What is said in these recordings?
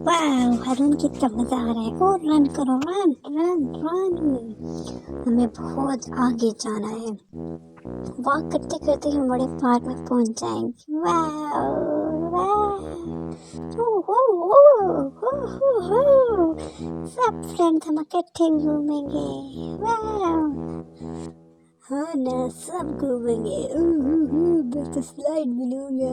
वाह, हारून कितना मजा आ रहा है। और रन करो, रन रन रन। हमें बहुत आगे जाना है। वॉक करते करते हम बड़े पार्क में पहुंच जाएंगे। वाह वाह, हो। सब फ्रेंड्स हम इकट्ठे घूमेंगे। वाह, हाँ ना, सब घूमेंगे। मैं तो स्लाइड मिलूंगा।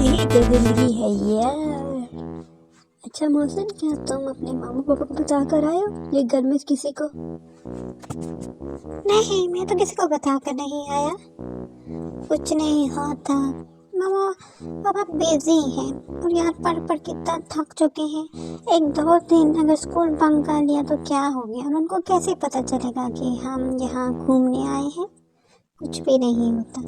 यही तो जिंदगी है यार। अच्छा मौसम, क्या तुम अपने मामा पापा को बता कर आए हो ये घर में किसी को? नहीं, मैं तो किसी को बता कर नहीं आया। कुछ नहीं होता। मामा पापा बिजी हैं और यार पढ़ पढ़ के इतना थक चुके हैं। एक दो दिन अगर स्कूल बंक कर लिया तो क्या हो गया, और उनको कैसे पता चलेगा कि हम यहाँ घूमने आए हैं? कुछ भी नहीं होता।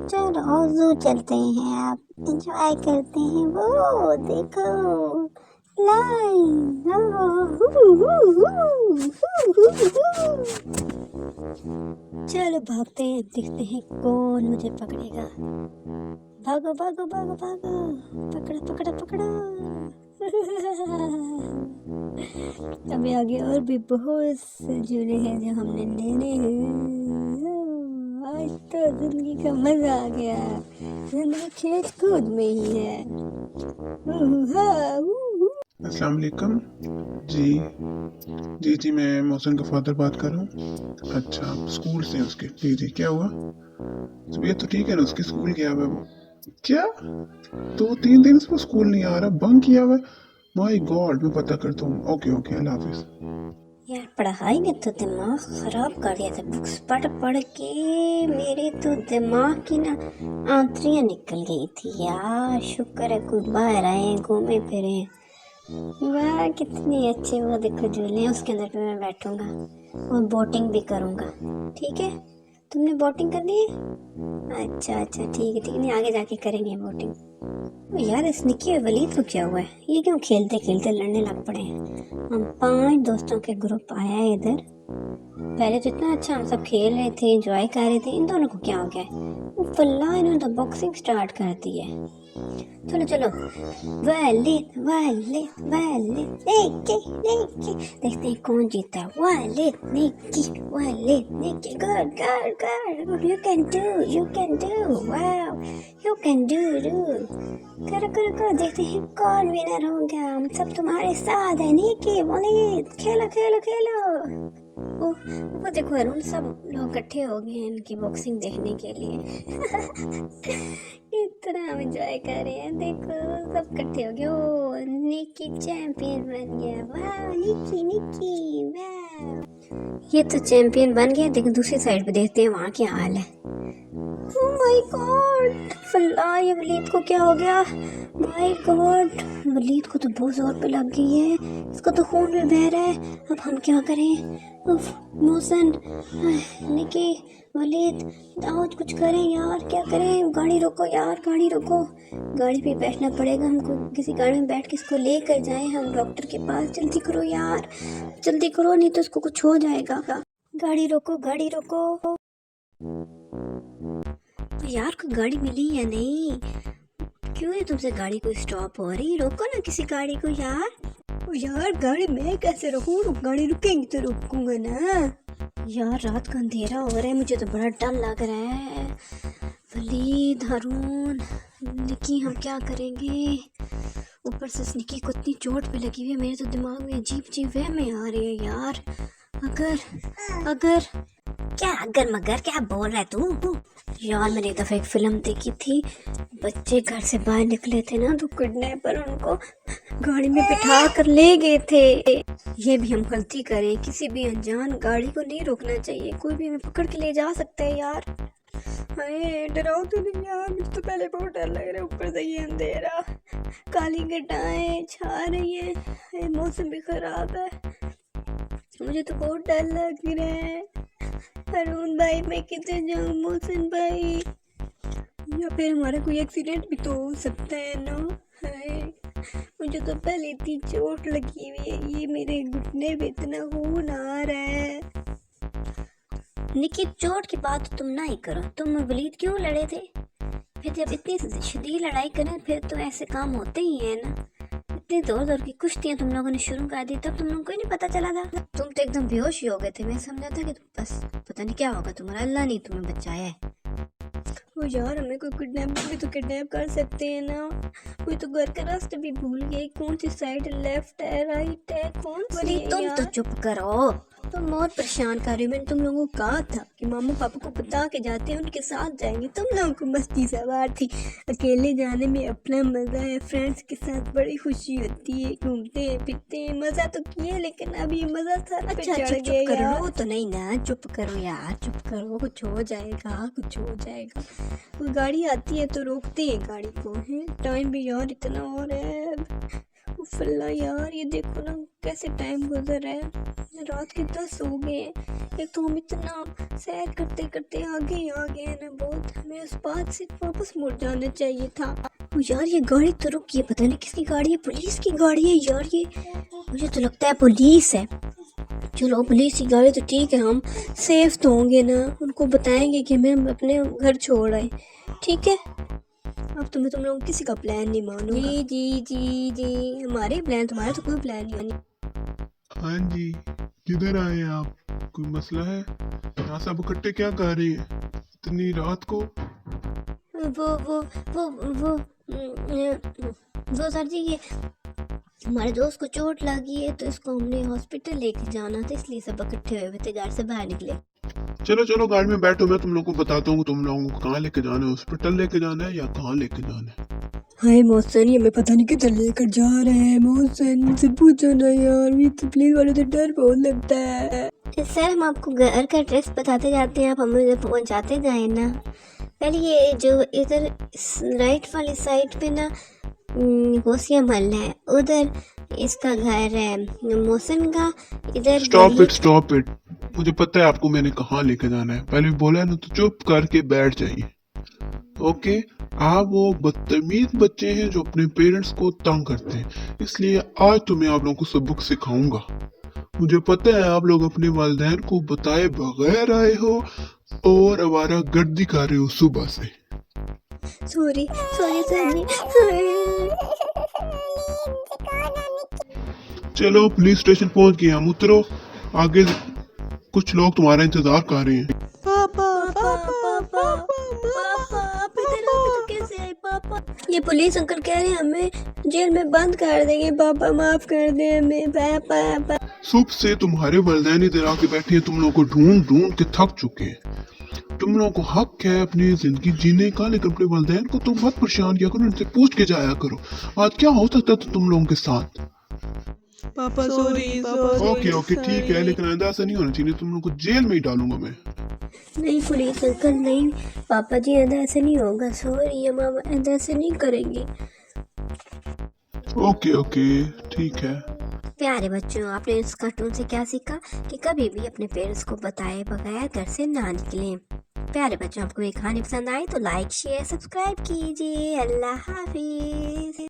चलो जू चलते हैं, आप एंजॉय करते हैं। वो देखो लाइन। चलो भागते हैं, देखते हैं कौन मुझे पकड़ेगा। भागो भागो भागो भागो, पकड़ा पकड़ा पकड़ा। अभी आगे और भी बहुत से झूले हैं जो हमने लेने हैं। आज तो जिंदगी का मजा आ गया। जिंदगी खेल कूद में ही है। अस्सलाम वालेकुम। जी मैं मोहसिन का फादर बात कर रहा हूँ। अच्छा, आप स्कूल से हैं उसके? जी क्या हुआ? तबीयत तो ठीक है ना उसकी? स्कूल गया हुआ है वो? क्या 2-3 दिन से वो स्कूल नहीं आ रहा? बंक किया हुआ है? माय गॉड, मैं पता करता हूँ। ओके अल्लाह हाफिज। यार पढ़ाई ने तो दिमाग खराब कर दिया था। बुक्स पढ़ पढ़ के मेरे तो दिमाग की ना आंतरियां निकल गई थी यार। शुक्र है कोई बाहर आए, घूमे फिरे। वाह कितने अच्छे, वो देखो झूले हैं, उसके अंदर पे मैं बैठूंगा और बोटिंग भी करूंगा। ठीक है, तुमने बोटिंग करनी है? अच्छा ठीक है, नहीं आगे जाके करेंगे बोटिंग। यार इस निक्की और वलीद को क्या हुआ है? ये क्यों खेलते खेलते लड़ने लग पड़े हैं? हम 5 दोस्तों के ग्रुप आया है इधर। पहले तो इतना अच्छा हम सब खेल रहे थे, एंजॉय कर रहे थे। इन दोनों को क्या हो गया है? फल्ला, इन्होंने तो बॉक्सिंग स्टार्ट कर दी है। चलो चलो, वलीद वलीद वलीद निक्की, देखते हैं कौन जीता है। Waleed Nikki, good, you can do, wow, you can do. करो, देखते हैं कौन विनर होगा। हम सब तुम्हारे साथ है निक्की, वलीद, खेलो। वो देखो अरुण, सब लोग इकट्ठे हो गए हैं इनकी बॉक्सिंग देखने के लिए। इतना हम एंजॉय कर रहे हैं। देखो सब इकट्ठे हो गए। ओ निक्की चैंपियन बन गया। वाह निक्की, वाह, ये तो चैंपियन बन गया। देखो दूसरी साइड पे देखते हैं वहाँ क्या हाल है। ओह माय गॉड, फल्ला, ये वलीद को क्या हो गया? माय गॉड, वलीद को तो बहुत जोर पे लग गई है। इसको तो खून में बह रहा है। अब हम क्या करें? उफ, मोहसिन, निकी, वलीद, आओ कुछ करें यार। क्या करें? गाड़ी रोको यार, गाड़ी रोको। गाड़ी पे बैठना पड़ेगा हमको। किसी गाड़ी में बैठ के इसको लेकर जाएं हम डॉक्टर के पास। जल्दी करो यार, जल्दी करो, नहीं तो इसको कुछ हो जाएगा। गाड़ी रोको। यार कोई गाड़ी मिली या नहीं? क्यों है तुमसे गाड़ी कोई स्टॉप हो रही? रोको ना किसी गाड़ी को यार गाड़ी मैं कैसे रोकूं? गाड़ी रुकेंगी तो रोकूंगा ना। यार रात का अंधेरा हो रहा है, मुझे तो बड़ा डर लग रहा है। वलीद, हारून, निकी, हम क्या करेंगे? ऊपर से निकी को इतनी चोट पे लगी हुई है। मेरे तो दिमाग में अजीब वहमें आ रहे हैं यार। अगर क्या अगर मगर क्या बोल रहा है तू? यार मैंने एक दफा एक फिल्म देखी थी। बच्चे घर से बाहर निकले थे ना, तो किडनैपर उनको गाड़ी में बिठा कर ले गए थे। ये भी हम गलती करें, किसी भी अनजान गाड़ी को नहीं रोकना चाहिए। कोई भी हमें पकड़ के ले जा सकता है यार। अरे डराओ तो नहीं यार, मुझे तो पहले बहुत डर लग रहा है। ऊपर से ये अंधेरा, काली घटाएं छा रही है, मौसम भी खराब है। मुझे तो बहुत डर लग रहा है। हारून भाई मैं किधर जाऊँ, मोहसिन भाई, या फिर हमारा कोई एक्सीडेंट भी तो हो सकता है ना। हाय, मुझे तो पहले इतनी चोट लगी हुई है, ये मेरे घुटने पे इतना खून आ रहा है। निकी, चोट की बात तुम ना ही करो, तुम वलीद क्यों लड़े थे? फिर जब इतनी शदीद लड़ाई करें फिर तो ऐसे काम होते ही है ना। इतनी जोर जोर की कुश्तियां तुम लोगों ने शुरू कर दी, तब तुम लोगों को ही नहीं पता चला था। तुम तो एकदम बेहोश ही हो गए थे, मैं समझा था कि तुम बस पता नहीं क्या होगा तुम्हारा, अल्लाह ने तुम्हें बचाया है। ओ यार, हमें कोई किडनैप भी तो किडनैप कर सकते हैं ना। कोई तो घर का रास्ता भी भूल गए, कौन सी साइड, लेफ्ट है राइट है, कौन सी है? तुम तो चुप करो, तुम बहुत परेशान कर रही हो। मैंने तुम लोगों को कहा था कि मामा पापा को बता के जाते हैं, उनके साथ जाएंगे। तुम लोगों को मस्ती सवार थी, अकेले जाने में अपना मजा है, फ्रेंड्स के साथ बड़ी खुशी होती है, घूमते हैं फिरते हैं, मजा तो किए, लेकिन अब ये मजा सर पे चढ़ गया यार। रो तो नहीं ना, चुप करो यार, चुप करो, कुछ हो जाएगा, कुछ हो जाएगा। कोई गाड़ी आती है तो रोकते हैं गाड़ी को, है टाइम भी यार इतना हो रहा है। उफ़ल्ला यार, ये देखो ना कैसे टाइम गुजर रहा है, रात के 10 हो गए हैं। एक तो हम इतना सैर करते करते आगे ही आ गए हैं ना बहुत, हमें उस बात से वापस मुड़ जाना चाहिए था। ओ यार, ये गाड़ी तो रुकी है, पता नहीं किसकी गाड़ी है, पुलिस की गाड़ी है यार ये, मुझे तो लगता है पुलिस है। चलो पुलिस की गाड़ी तो ठीक है, हम सेफ तो होंगे ना, उनको बताएंगे कि हमें अपने घर छोड़ आए, ठीक है। अब तुम्हें तुम लोग किसी का प्लान नहीं मानूंगा। जी जी जी जी, हमारे प्लान, तुम्हारा तो कोई प्लान नहीं मानी। हाँ जी, किधर आए आप? कोई मसला है? यहाँ सब इकट्ठे क्या कर रहे हैं इतनी रात को? वो सर जी, ये हमारे दोस्त को चोट लगी है तो इसको हमने हॉस्पिटल लेके जाना था, इसलिए सब इकट्ठे हुए थे, घर से बाहर निकले। चलो चलो गाड़ी में बैठो, मैं तुम लोगों को बताता हूँ तुम लोगों को कहाँ लेके जाना है, हॉस्पिटल लेके जाना है या कहाँ लेके जाना है। हाय मोहसिन, ये मैं पता नहीं किधर लेकर जा रहे हैं। मोहसिन मुझसे पूछो ना यार, मुझे तो पुलिस वाले से डर बहुत लगता है। सर, हम आपको घर का एड्रेस बताते जाते हैं, आप हमें पहुंचाते जाए ना। पहले ये जो इधर राइट वाली साइड पे ना गोसिया महल्ला है, उधर इसका घर है मोहसिन का, इधर। स्टॉप इट, मुझे पता है आपको मैंने कहाँ लेके जाना है, पहले भी बोला है ना, तो चुप करके बैठ जाइए। ओके, आप वो बदतमीज बच्चे हैं जो अपने पेरेंट्स को तंग करते हैं, इसलिए आज तो मैं आप लोगों को सबक सिखाऊंगा। मुझे पता है आप लोग अपने वालिदैन को बताए बगैर आए हो और आवारा गर्दी कर रहे हो सुबह से। Sorry sorry. चलो पुलिस स्टेशन पहुंच गए हम, उतरो, आगे कुछ लोग तुम्हारा इंतजार कर रहे हैं। पापा पापा पापा पापा, आप इधर तो कैसे आए पापा? ये पुलिस अंकल कह रहे हैं हमें जेल में बंद कर देंगे, पापा माफ कर दे हमें पापा। सुबह से तुम्हारे वालिदैन इधर आके बैठे हैं, तुम लोगों को ढूंढ ढूंढ के थक चुके हैं। तुम लोगों को हक है अपनी जिंदगी जीने का, लेकिन अपने वालिदैन को तुम मत परेशान किया करो, इनसे पूछ के जाया करो आज क्या हो सकता था तुम लोगों के साथ। पापा सॉरी। ओके ठीक है, लेकिन आइंदा ऐसा नहीं होना चाहिए, तुम लोगों को जेल में ही डालूंगा मैं। नहीं पुलिस अंकल नहीं, पापा जी ऐसा ऐसे नहीं होगा, सॉरी मामा ऐसा ऐसे नहीं करेंगे। ओके ठीक है। प्यारे बच्चों, आपने इस कार्टून से क्या सीखा कि कभी भी अपने पेरेंट्स को बताए बगैर घर से ना निकलें। प्यारे बच्चों, आपको ये कहानी पसंद आई तो लाइक शेयर सब्सक्राइब कीजिए। अल्लाह हाफिज।